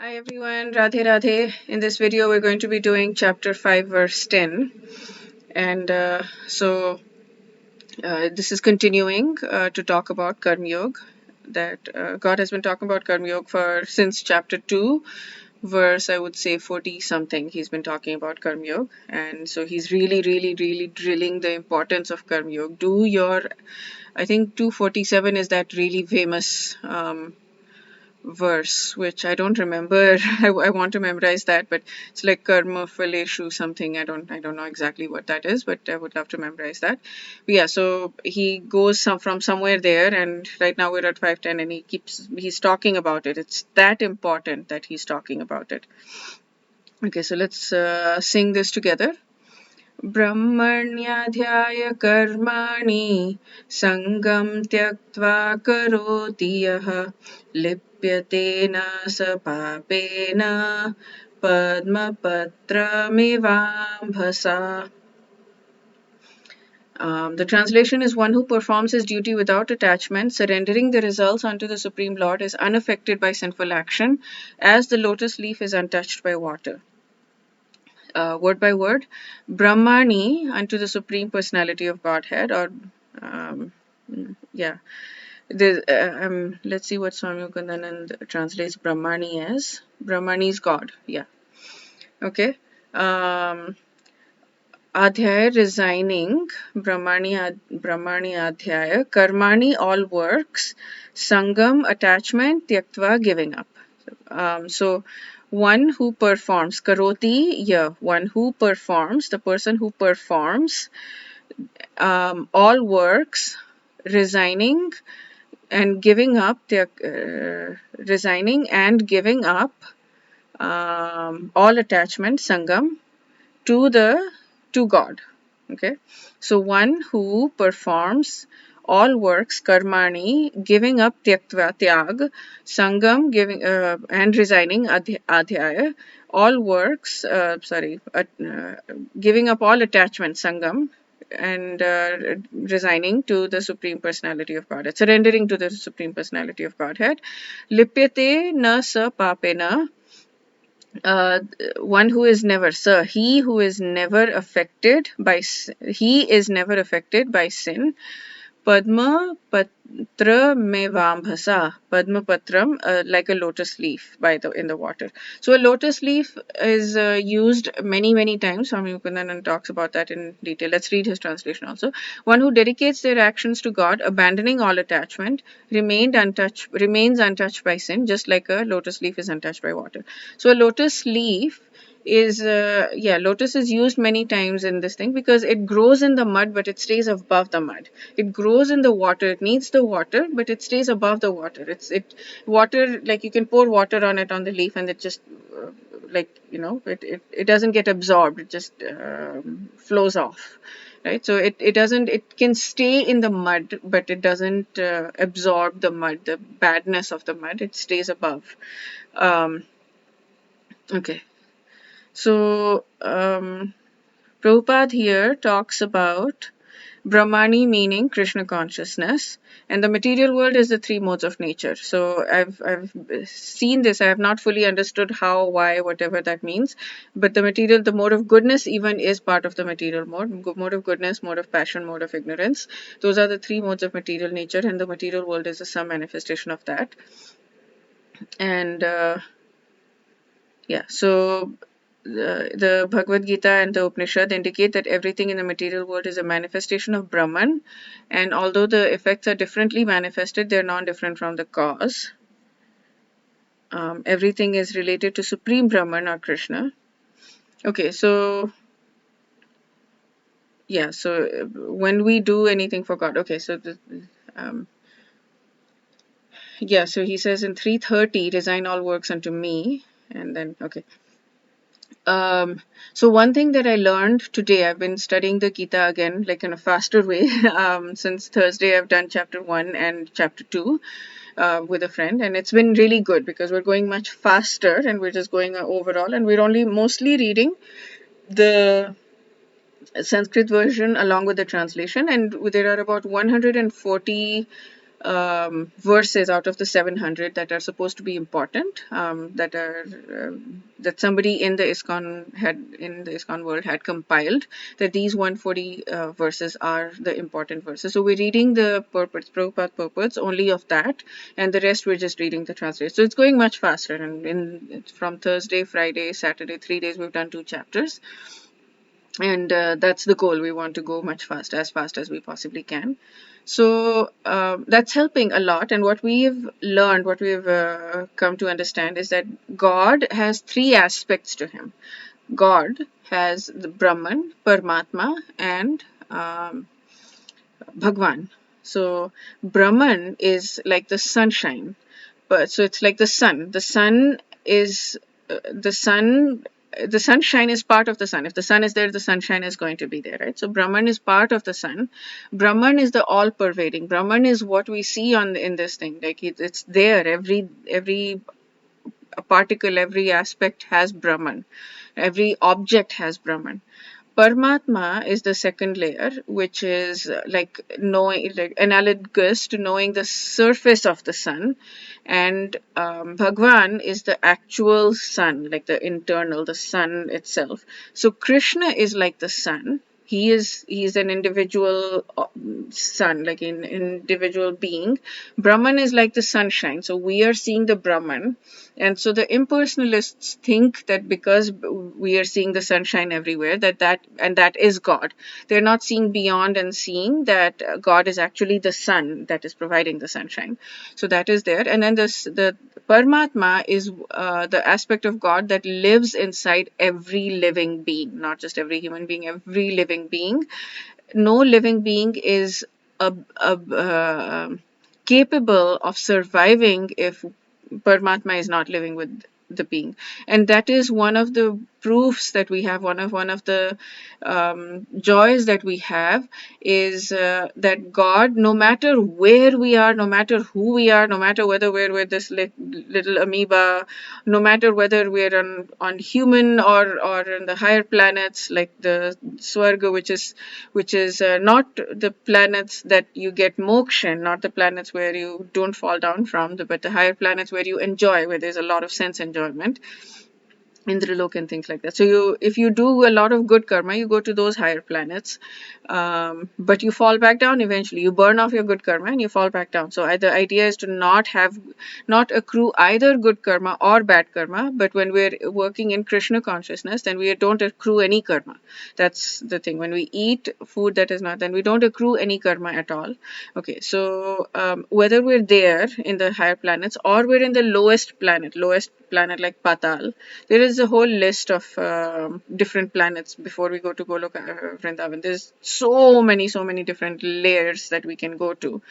Hi everyone, Radhe Radhe. In this video, we're going to be doing chapter 5, verse 10. And this is continuing to talk about Karma Yoga. That God has been talking about Karma Yoga since chapter 2, verse I would say 40 something. He's been talking about Karma Yoga. And so he's really drilling the importance of Karma Yoga. I think 247 is that really famous verse, which I don't remember. I want to memorize that, but it's like karma phaleshu something. I don't know exactly what that is, but I would love to memorize that. But yeah, so he goes from somewhere there, and right now we're at 510, and he's talking about it. It's that important that he's talking about it. Okay, so let's sing this together. ब्रह्मण्याध्याय कर्माणि सङ्गं त्यक्त्वा करोति यः लिप्यते न स पापेन पद्मपत्रमिवाम्भसा. The translation is one who performs his duty without attachment, surrendering the results unto the Supreme Lord, is unaffected by sinful action, as the lotus leaf is untouched by water. Word by word, Brahmani unto the Supreme Personality of Godhead, or yeah. Let's see what Swami Ugandanand translates Brahmani as. Brahmani is God, yeah. Okay. Adhyaya resigning, Brahmani Adhyaya, Karmani all works, Sangam attachment, Tyaktva giving up. So one who performs, Karoti, yeah, one who performs, the person who performs all works, resigning and giving up, resigning and giving up all attachment, Sangam, to God. Okay, so one who performs all works, karmani, giving up tyaktva, tyag, sangam, giving and resigning, adhyaya, all works, giving up all attachment, sangam, and resigning to the Supreme Personality of Godhead, surrendering to the Supreme Personality of Godhead. Lipyate na sa papena, one who is never, he who is never affected by, he is never affected by sin. Padma patra me vambhasa. Padma patram, like a lotus leaf in the water. So a lotus leaf is used many times. Swami Mukundan talks about that in detail. Let's read his translation also. One who dedicates their actions to God, abandoning all attachment, remains untouched by sin, just like a lotus leaf is untouched by water. So a lotus leaf is lotus is used many times in this thing because it grows in the mud but it stays above the mud. It grows in the water, it needs the water, but it stays above the water. Water, like you can pour water on it, on the leaf, and it just it doesn't get absorbed, it just flows off, right? So it can stay in the mud, but it doesn't absorb the mud, the badness of the mud. It stays above. Okay. So, Prabhupada here talks about Brahmani meaning Krishna consciousness, and the material world is the three modes of nature. So I've seen this. I have not fully understood how, why, whatever that means. But the mode of goodness even is part of the material mode. Mode of goodness, mode of passion, mode of ignorance. Those are the three modes of material nature, and the material world is some manifestation of that. And so the Bhagavad Gita and the Upanishad indicate that everything in the material world is a manifestation of Brahman, and although the effects are differently manifested, they're non-different from the cause. Everything is related to Supreme Brahman or Krishna. Okay, so when we do anything for God, okay, so so he says in 3:30, resign all works unto me, and then okay. So one thing that I learned today, I've been studying the Gita again, like in a faster way. Since Thursday, I've done chapter 1 and chapter 2 with a friend, and it's been really good because we're going much faster and we're just going overall, and we're only mostly reading the Sanskrit version along with the translation, and there are about 140 verses out of the 700 that are supposed to be important, that somebody in the ISKCON world had compiled, that these 140 verses are the important verses. So we're reading the Prabhupada purports only of that, and the rest we're just reading the translation. So it's going much faster, and from Thursday, Friday, Saturday, 3 days we've done 2 chapters. And that's the goal. We want to go much faster, as fast as we possibly can. So that's helping a lot. And what we've learned, what we've come to understand, is that God has 3 aspects to him. God has the Brahman, Paramatma, and Bhagwan. So Brahman is like the sunshine, but so it's like the sun. The sun is the sun. The sunshine is part of the sun. If the sun is there, the sunshine is going to be there, right? So Brahman is part of the sun. Brahman is the all-pervading. Brahman is what we see in this thing. Like it's there. Every particle, every aspect has Brahman. Every object has Brahman. Paramatma is the second layer, which is like knowing, like analogous to knowing the surface of the sun, and Bhagwan is the actual sun, like the internal, the sun itself. So Krishna is like the sun. He is an individual sun, like an individual being. Brahman is like the sunshine. So we are seeing the Brahman. And so the impersonalists think that because we are seeing the sunshine everywhere, that is God. They're not seeing beyond and seeing that God is actually the sun that is providing the sunshine. So that is there. And then the Paramatma is the aspect of God that lives inside every living being, not just every human being, every living being. No living being is capable of surviving if Paramatma is not living with the being. And that is one of the proofs that we have, one of the joys that we have, is that God, no matter where we are, no matter who we are, no matter whether we're with this little amoeba, no matter whether we're on human or in the higher planets like the Swarga, which is not the planets that you get moksha, not the planets where you don't fall down from, but the higher planets where you enjoy, where there's a lot of sense enjoyment, Indralok and things like that. So if you do a lot of good karma, you go to those higher planets, but you fall back down eventually. You burn off your good karma and you fall back down. So the idea is to not accrue either good karma or bad karma. But when we're working in Krishna consciousness, then we don't accrue any karma. That's the thing. When we eat food that is not, then we don't accrue any karma at all. Okay, so whether we're there in the higher planets or we're in the lowest planet like Patal, there is a whole list of different planets before we go to Goloka Vrindavan. There's so many different layers that we can go to.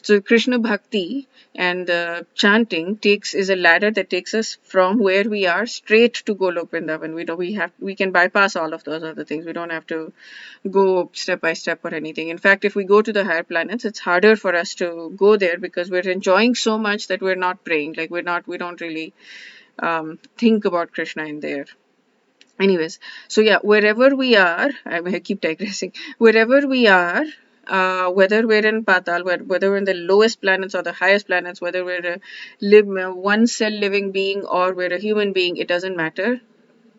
So Krishna Bhakti and chanting is a ladder that takes us from where we are straight to Golok Vrindavan. We can bypass all of those other things. We don't have to go step by step or anything. In fact, if we go to the higher planets, it's harder for us to go there because we're enjoying so much that we're not praying. Like we don't really think about Krishna in there. Anyways, so yeah, wherever we are, I keep digressing. Wherever we are, whether we're in Patal, whether we're in the lowest planets or the highest planets, whether we're a one cell living being or we're a human being, it doesn't matter.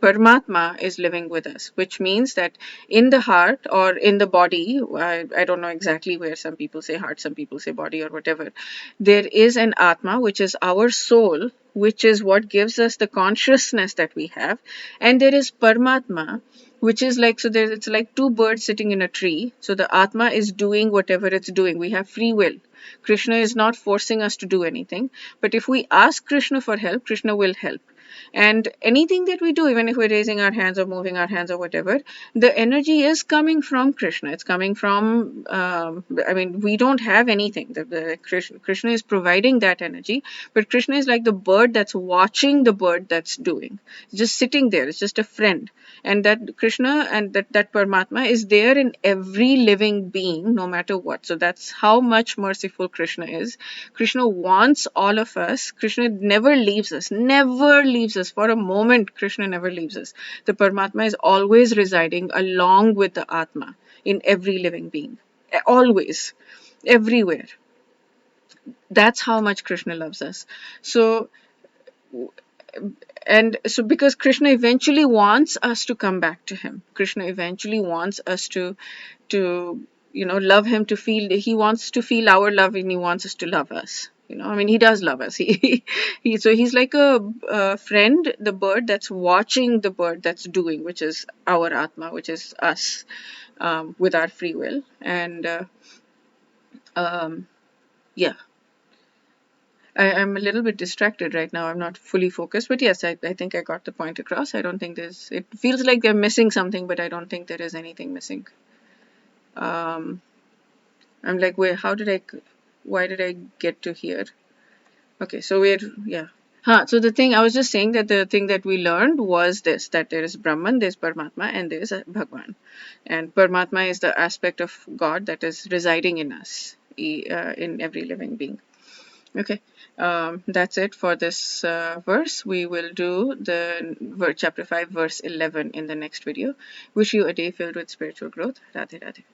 Paramatma is living with us, which means that in the heart or in the body, I don't know exactly where, some people say heart, some people say body or whatever, there is an Atma, which is our soul, which is what gives us the consciousness that we have. And there is Paramatma, which is like, so it's like 2 birds sitting in a tree. So the Atma is doing whatever it's doing. We have free will. Krishna is not forcing us to do anything. But if we ask Krishna for help, Krishna will help. And anything that we do, even if we're raising our hands or moving our hands or whatever, the energy is coming from Krishna. It's coming from, we don't have anything. Krishna is providing that energy, but Krishna is like the bird that's watching the bird that's doing. It's just sitting there. It's just a friend. And that Krishna and that Paramatma is there in every living being, no matter what. So that's how much merciful Krishna is. Krishna wants all of us. Krishna never leaves us for a moment. Krishna never leaves us. The Paramatma is always residing along with the Atma in every living being. Always. Everywhere. That's how much Krishna loves us. So, and so because Krishna eventually wants us to come back to him, Krishna eventually wants us to love him, to feel, he wants to feel our love, and he wants us to love us. I mean, he does love us. So he's like a friend, the bird that's watching the bird that's doing, which is our atma, which is us, with our free will. And um, yeah, I'm a little bit distracted right now. I'm not fully focused, but yes, I think I got the point across. I don't think it feels like they're missing something, but I don't think there is anything missing. Um, I'm like, wait, why did I get to here? Okay, so yeah. So the thing, I was just saying that the thing that we learned was this, that there is Brahman, there's Paramatma, and there is Bhagwan. And Paramatma is the aspect of God that is residing in us, in every living being. Okay, that's it for this verse. We will do the chapter 5, verse 11 in the next video. Wish you a day filled with spiritual growth. Radhe Radhe.